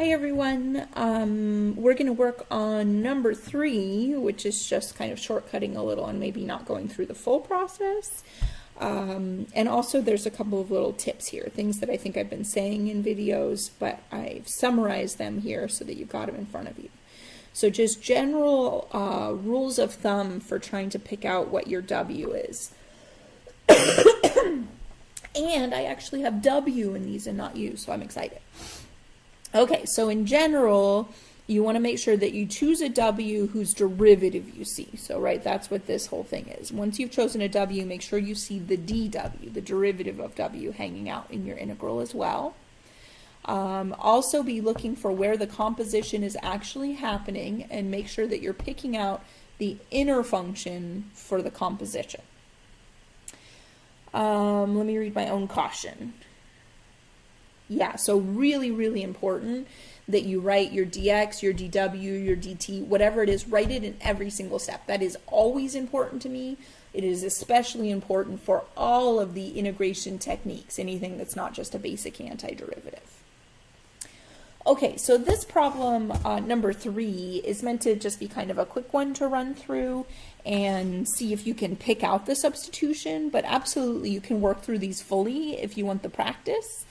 Hi everyone, we're going to work on number 3, which is just kind of shortcutting a little and maybe not going through the full process. And also there's a couple of little tips here, things that I think I've been saying in videos, but I've summarized them here so that you've got them in front of you. So just general rules of thumb for trying to pick out what your W is. And I actually have W in these and not U, so I'm excited. Okay, so in general, you want to make sure that you choose a W whose derivative you see. So, right, that's what this whole thing is. Once you've chosen a W, make sure you see the dW, the derivative of W, hanging out in your integral as well. Also be looking for where the composition is actually happening and make sure that you're picking out the inner function for the composition. Let me read my own caution. Yeah, so really, really important that you write your dx, your dw, your dt, whatever it is, write it in every single step. That is always important to me. It is especially important for all of the integration techniques, anything that's not just a basic antiderivative. Okay, so this problem, number 3, is meant to just be kind of a quick one to run through and see if you can pick out the substitution, but absolutely you can work through these fully if you want the practice.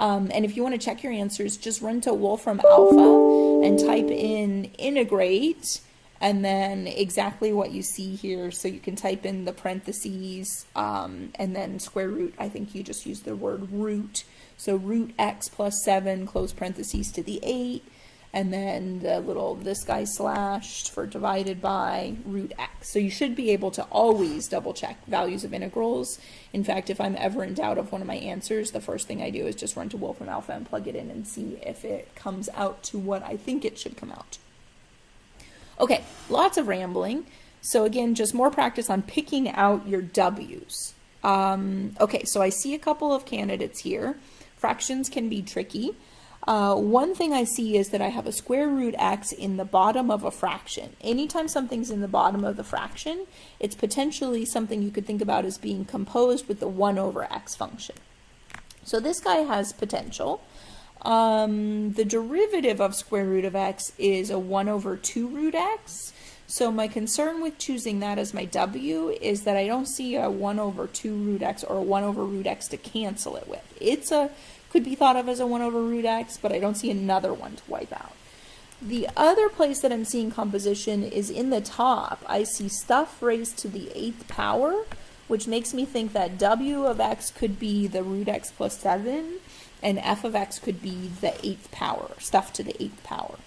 And if you want to check your answers, just run to Wolfram Alpha and type in integrate and then exactly what you see here. So you can type in the parentheses and then square root. I think you just use the word root. So root x plus 7, close parentheses to the 8. And then the little, this guy slashed for divided by root x. So you should be able to always double check values of integrals. In fact, if I'm ever in doubt of one of my answers, the first thing I do is just run to Wolfram Alpha and plug it in and see if it comes out to what I think it should come out to. Okay, lots of rambling. So again, just more practice on picking out your W's. Okay, so I see a couple of candidates here. Fractions can be tricky. One thing I see is that I have a square root x in the bottom of a fraction. Anytime something's in the bottom of the fraction, it's potentially something you could think about as being composed with the 1 over x function. So this guy has potential. The derivative of square root of x is a 1 over 2 root x. So my concern with choosing that as my W is that I don't see a 1 over 2 root x or a 1 over root x to cancel it with. Could be thought of as a 1 over root x, but I don't see another one to wipe out. The other place that I'm seeing composition is in the top. I see stuff raised to the 8th power, which makes me think that W of x could be the root x plus 7, and f of x could be the 8th power, stuff to the 8th power.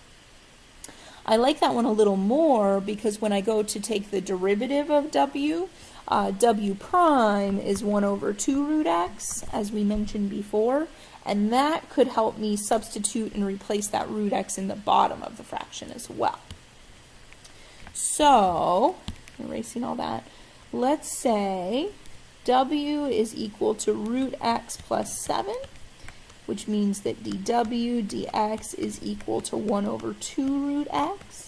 I like that one a little more because when I go to take the derivative of W, W prime is 1 over 2 root x, as we mentioned before, and that could help me substitute and replace that root x in the bottom of the fraction as well. So, erasing all that, let's say W is equal to root x plus 7, which means that dw dx is equal to 1 over 2 root x,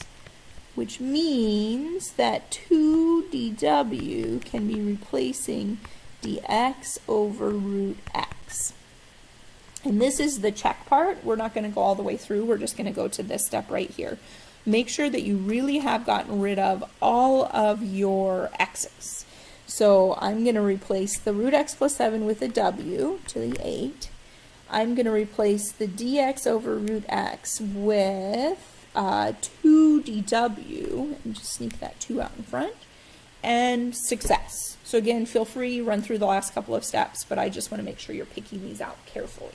which means that 2 dw can be replacing dx over root x. And this is the check part. We're not going to go all the way through. We're just going to go to this step right here. Make sure that you really have gotten rid of all of your x's. So I'm going to replace the root x plus 7 with a w to the 8. I'm going to replace the dx over root x with 2 dw, and just sneak that 2 out in front, and success. So again, feel free, run through the last couple of steps, but I just want to make sure you're picking these out carefully.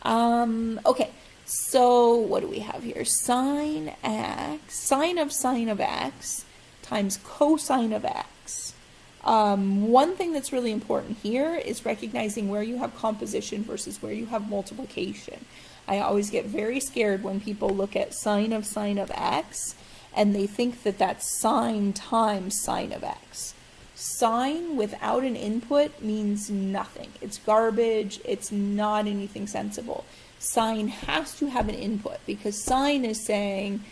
Okay, so what do we have here? Sine of x times cosine of x. One thing that's really important here is recognizing where you have composition versus where you have multiplication. I always get very scared when people look at sine of x and they think that that's sine times sine of x. Sine without an input means nothing. It's garbage. It's not anything sensible. Sine has to have an input because sine is saying,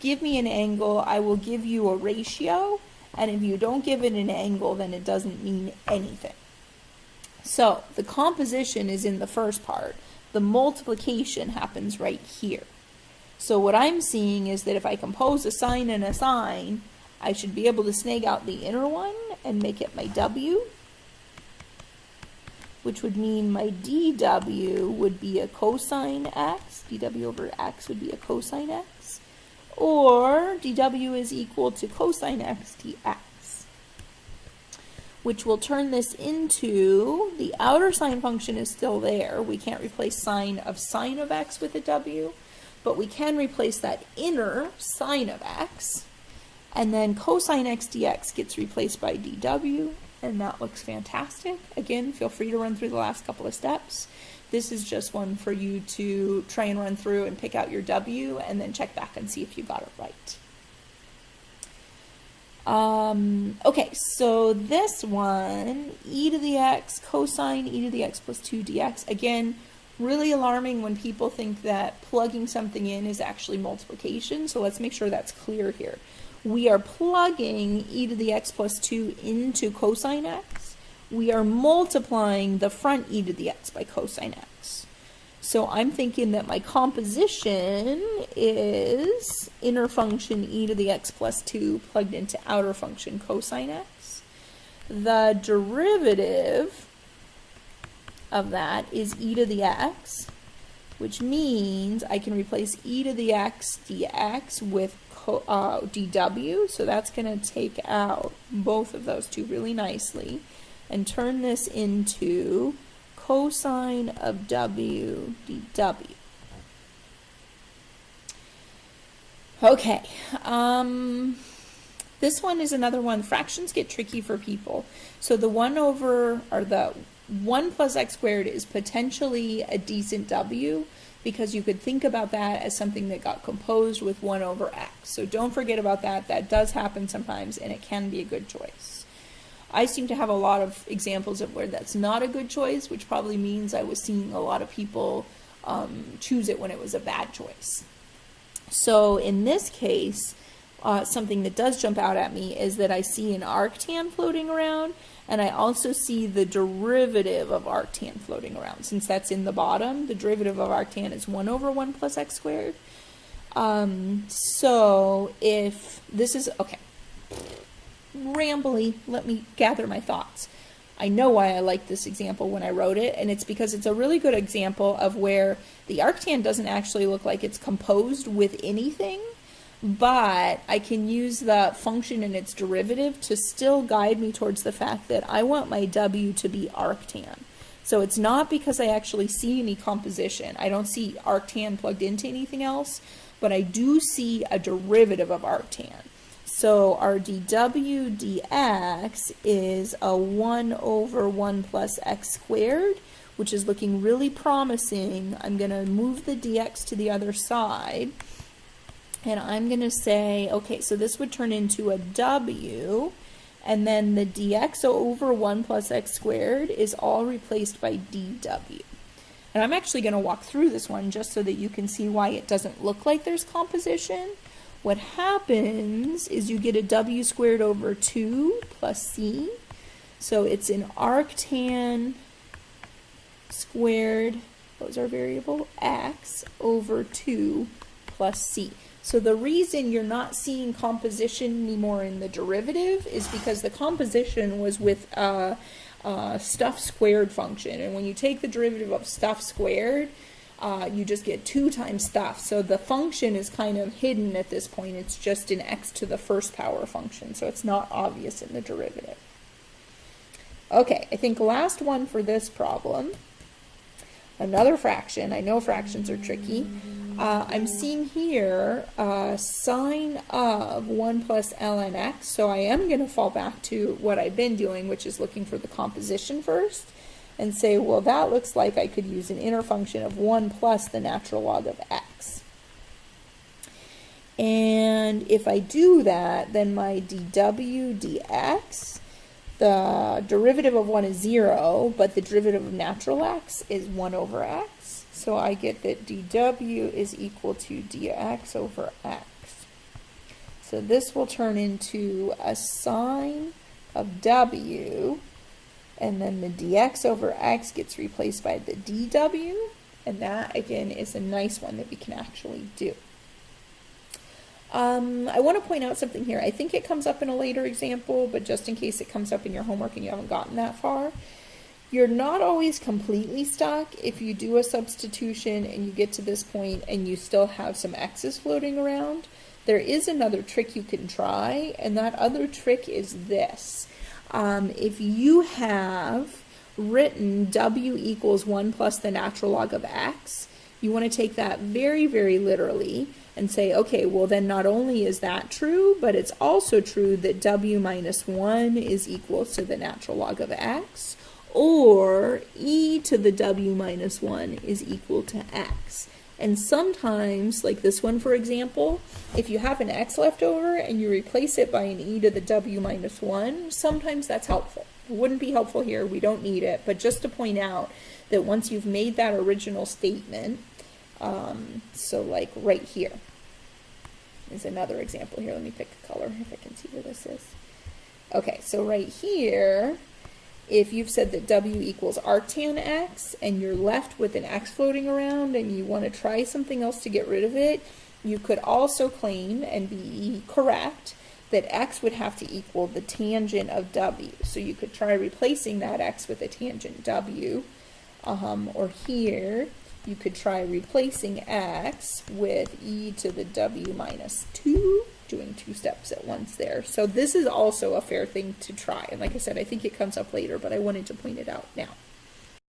give me an angle, I will give you a ratio, and if you don't give it an angle, then it doesn't mean anything. So the composition is in the first part. The multiplication happens right here. So what I'm seeing is that if I compose a sine and a sine, I should be able to snag out the inner one and make it my w, which would mean my dw would be a cosine x, dw over x would be a cosine x, or dw is equal to cosine x dx, which will turn this into, the outer sine function is still there. We can't replace sine of x with a w, but we can replace that inner sine of x, and then cosine x dx gets replaced by dw, and that looks fantastic. Again, feel free to run through the last couple of steps. This is just one for you to try and run through and pick out your w, and then check back and see if you got it right. Okay, so this one, e to the x cosine e to the x plus 2 dx. Again, really alarming when people think that plugging something in is actually multiplication, so let's make sure that's clear here. We are plugging e to the x plus 2 into cosine x. We are multiplying the front e to the x by cosine x. So I'm thinking that my composition is inner function e to the x plus 2 plugged into outer function cosine x. The derivative of that is e to the x, which means I can replace e to the x dx with dw, so that's going to take out both of those two really nicely and turn this into cosine of w dw. Okay, this one is another one. Fractions get tricky for people. So the 1 plus x squared is potentially a decent w, because you could think about that as something that got composed with 1 over x. So don't forget about that. That does happen sometimes, and it can be a good choice. I seem to have a lot of examples of where that's not a good choice, which probably means I was seeing a lot of people choose it when it was a bad choice. So in this case, something that does jump out at me is that I see an arctan floating around, and I also see the derivative of arctan floating around. Since that's in the bottom, the derivative of arctan is 1 over 1 plus x squared. So if this is, okay, rambly, let me gather my thoughts. I know why I liked this example when I wrote it, and it's because it's a really good example of where the arctan doesn't actually look like it's composed with anything, but I can use the function and its derivative to still guide me towards the fact that I want my w to be arctan. So it's not because I actually see any composition. I don't see arctan plugged into anything else, but I do see a derivative of arctan. So our dw dx is a 1 over 1 plus x squared, which is looking really promising. I'm going to move the dx to the other side, and I'm going to say, okay, so this would turn into a w, and then the dx over 1 plus x squared is all replaced by dw. And I'm actually going to walk through this one just so that you can see why it doesn't look like there's composition. What happens is you get a w squared over 2 plus c. So it's an arctan squared, what was our variable? X over 2 plus c. So the reason you're not seeing composition anymore in the derivative is because the composition was with a stuff squared function. And when you take the derivative of stuff squared, you just get 2 times stuff. So the function is kind of hidden at this point. It's just an x to the first power function, so it's not obvious in the derivative. Okay, I think last one for this problem. Another fraction. I know fractions are tricky. I'm seeing here sine of 1 plus ln x, so I am going to fall back to what I've been doing, which is looking for the composition first, and say, well, that looks like I could use an inner function of 1 plus the natural log of x. And if I do that, then my dw dx, the derivative of 1 is 0, but the derivative of natural x is 1 over x. So I get that dw is equal to dx over x. So this will turn into a sine of w, and then the dx over x gets replaced by the dw, And that, again, is a nice one that we can actually do. I want to point out something here. I think it comes up in a later example, but just in case it comes up in your homework and you haven't gotten that far, you're not always completely stuck if you do a substitution and you get to this point and you still have some x's floating around. There is another trick you can try, and that other trick is this. If you have written w equals 1 plus the natural log of x, you want to take that very, very literally and say, okay, well then not only is that true, but it's also true that w minus 1 is equal to the natural log of x, or e to the w minus 1 is equal to x. And sometimes, like this one for example, if you have an x left over and you replace it by an e to the w minus 1, sometimes that's helpful. It wouldn't be helpful here, we don't need it, but just to point out that once you've made that original statement, so like right here is another example here. Let me pick a color if I can see where this is. Okay, so right here, if you've said that w equals arctan x and you're left with an x floating around and you want to try something else to get rid of it, you could also claim and be correct that x would have to equal the tangent of w. So you could try replacing that x with a tangent w, or here you could try replacing x with e to the w minus 2, doing 2 steps at once there. So this is also a fair thing to try. And like I said, I think it comes up later, but I wanted to point it out now.